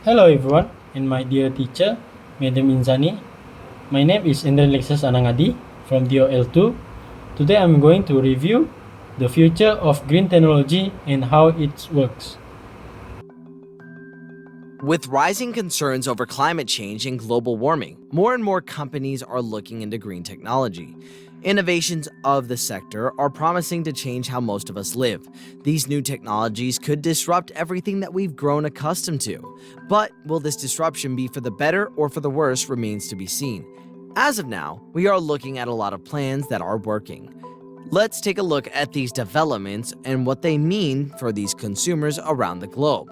Hello everyone, and my dear teacher, Madam Inzani. My name is Indra Lexus Anangadi from DOL2. Today I'm going to review the future of green technology and how it works. With rising concerns over climate change and global warming, more and more companies are looking into green technology. Innovations of the sector are promising to change how most of us live. These new technologies could disrupt everything that we've grown accustomed to. But will this disruption be for the better or for the worse remains to be seen. As of now, we are looking at a lot of plans that are working. Let's take a look at these developments and what they mean for these consumers around the globe.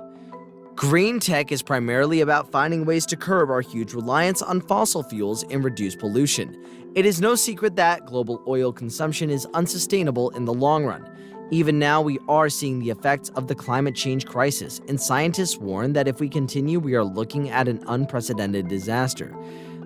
Green tech is primarily about finding ways to curb our huge reliance on fossil fuels and reduce pollution. It is no secret that global oil consumption is unsustainable in the long run. Even now, we are seeing the effects of the climate change crisis, and scientists warn that if we continue, we are looking at an unprecedented disaster.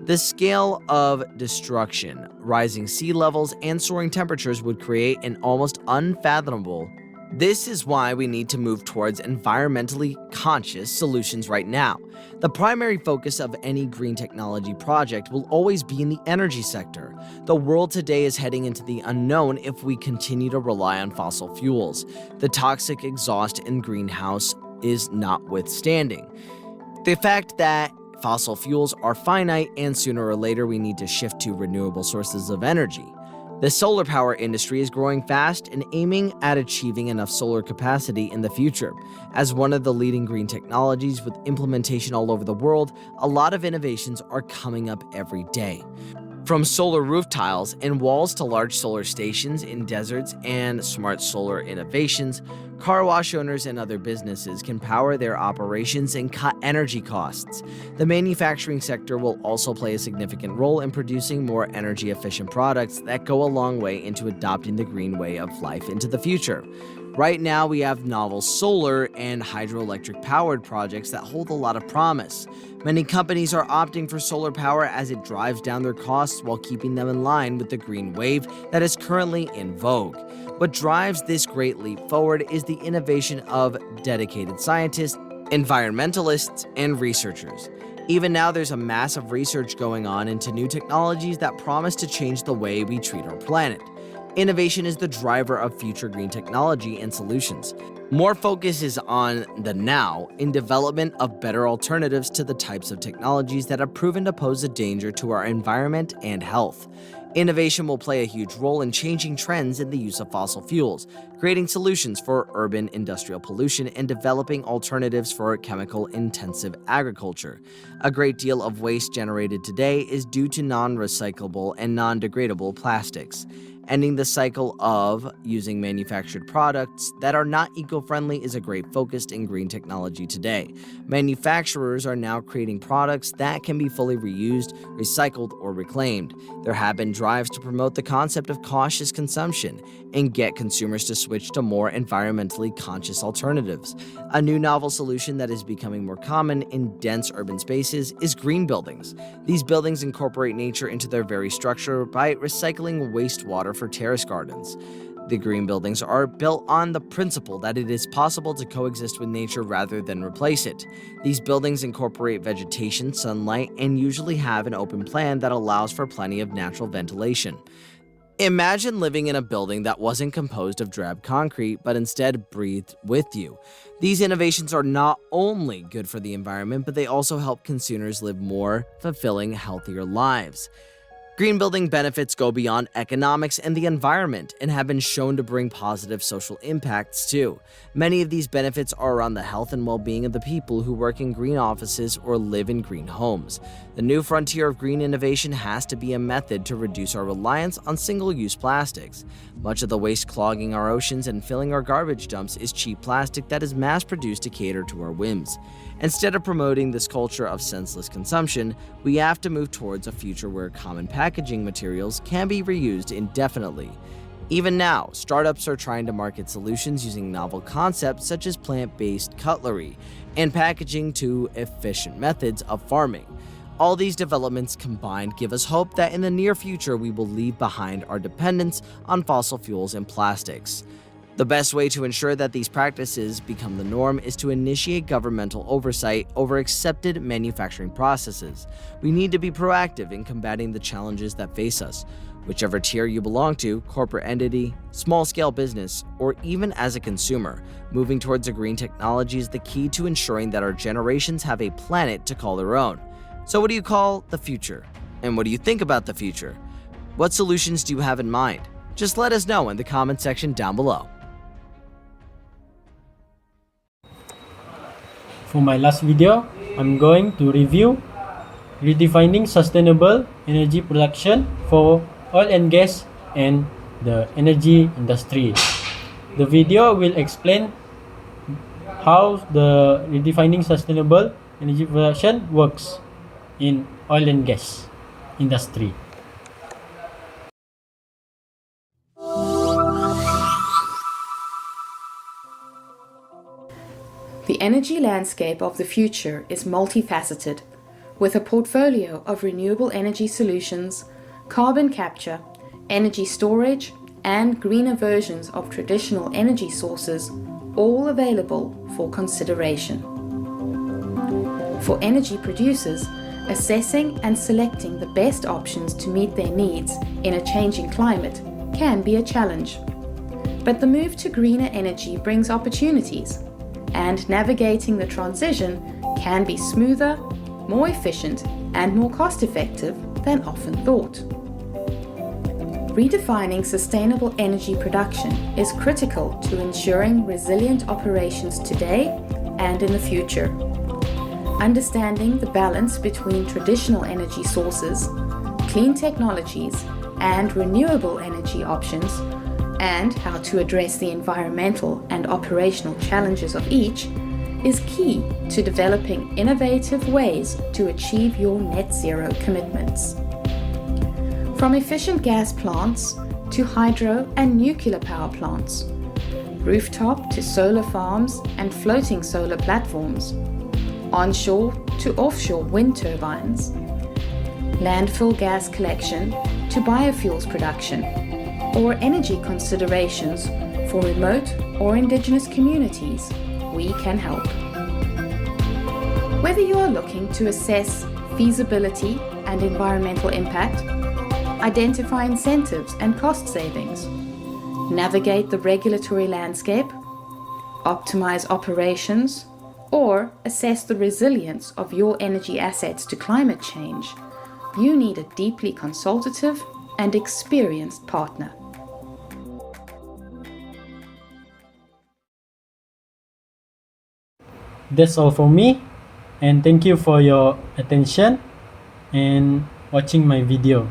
The scale of destruction, rising sea levels, and soaring temperatures would create an almost unfathomable. This is why we need to move towards environmentally conscious solutions right now. The primary focus of any green technology project will always be in the energy sector. The world today is heading into the unknown if we continue to rely on fossil fuels. The toxic exhaust in greenhouse is notwithstanding. The fact that fossil fuels are finite and sooner or later we need to shift to renewable sources of energy. The solar power industry is growing fast and aiming at achieving enough solar capacity in the future. As one of the leading green technologies with implementation all over the world, a lot of innovations are coming up every day. From solar roof tiles and walls to large solar stations in deserts and smart solar innovations, car wash owners and other businesses can power their operations and cut energy costs. The manufacturing sector will also play a significant role in producing more energy-efficient products that go a long way into adopting the green way of life into the future. Right now, we have novel solar and hydroelectric powered projects that hold a lot of promise. Many companies are opting for solar power as it drives down their costs while keeping them in line with the green wave that is currently in vogue. What drives this great leap forward is the innovation of dedicated scientists, environmentalists, and researchers. Even now, there's a massive research going on into new technologies that promise to change the way we treat our planet. Innovation is the driver of future green technology and solutions. More focus is on the now in development of better alternatives to the types of technologies that have proven to pose a danger to our environment and health. Innovation will play a huge role in changing trends in the use of fossil fuels, creating solutions for urban industrial pollution, and developing alternatives for chemical-intensive agriculture. A great deal of waste generated today is due to non-recyclable and non-degradable plastics. Ending the cycle of using manufactured products that are not eco-friendly is a great focus in green technology today. Manufacturers are now creating products that can be fully reused, recycled, or reclaimed. There have been drives to promote the concept of cautious consumption and get consumers to switch to more environmentally conscious alternatives. A new novel solution that is becoming more common in dense urban spaces is green buildings. These buildings incorporate nature into their very structure by recycling wastewater for terrace gardens. The green buildings are built on the principle that it is possible to coexist with nature rather than replace it. These buildings incorporate vegetation, sunlight, and usually have an open plan that allows for plenty of natural ventilation. Imagine living in a building that wasn't composed of drab concrete, but instead breathed with you. These innovations are not only good for the environment, but they also help consumers live more fulfilling, healthier lives. Green building benefits go beyond economics and the environment and have been shown to bring positive social impacts too. Many of these benefits are around the health and well-being of the people who work in green offices or live in green homes. The new frontier of green innovation has to be a method to reduce our reliance on single-use plastics. Much of the waste clogging our oceans and filling our garbage dumps is cheap plastic that is mass-produced to cater to our whims. Instead of promoting this culture of senseless consumption, we have to move towards a future where common packaging materials can be reused indefinitely. Even now, startups are trying to market solutions using novel concepts such as plant-based cutlery and packaging to efficient methods of farming. All these developments combined give us hope that in the near future we will leave behind our dependence on fossil fuels and plastics. The best way to ensure that these practices become the norm is to initiate governmental oversight over accepted manufacturing processes. We need to be proactive in combating the challenges that face us. Whichever tier you belong to, corporate entity, small-scale business, or even as a consumer, moving towards a green technology is the key to ensuring that our generations have a planet to call their own. So what do you call the future? And what do you think about the future? What solutions do you have in mind? Just let us know in the comment section down below. For my last video, I'm going to review redefining sustainable energy production for oil and gas and the energy industry. The video will explain how the redefining sustainable energy production works in oil and gas industry. The energy landscape of the future is multifaceted, with a portfolio of renewable energy solutions, carbon capture, energy storage, and greener versions of traditional energy sources, all available for consideration. For energy producers, assessing and selecting the best options to meet their needs in a changing climate can be a challenge. But the move to greener energy brings opportunities, and navigating the transition can be smoother, more efficient, and more cost-effective than often thought. Redefining sustainable energy production is critical to ensuring resilient operations today and in the future. Understanding the balance between traditional energy sources, clean technologies, and renewable energy options, and how to address the environmental and operational challenges of each, is key to developing innovative ways to achieve your net zero commitments. From efficient gas plants to hydro and nuclear power plants, rooftop to solar farms and floating solar platforms, onshore to offshore wind turbines, landfill gas collection to biofuels production, or energy considerations for remote or indigenous communities, we can help. Whether you are looking to assess feasibility and environmental impact, identify incentives and cost savings, navigate the regulatory landscape, optimize operations, or assess the resilience of your energy assets to climate change, you need a deeply consultative and experienced partner. That's all for me, and thank you for your attention and watching my video.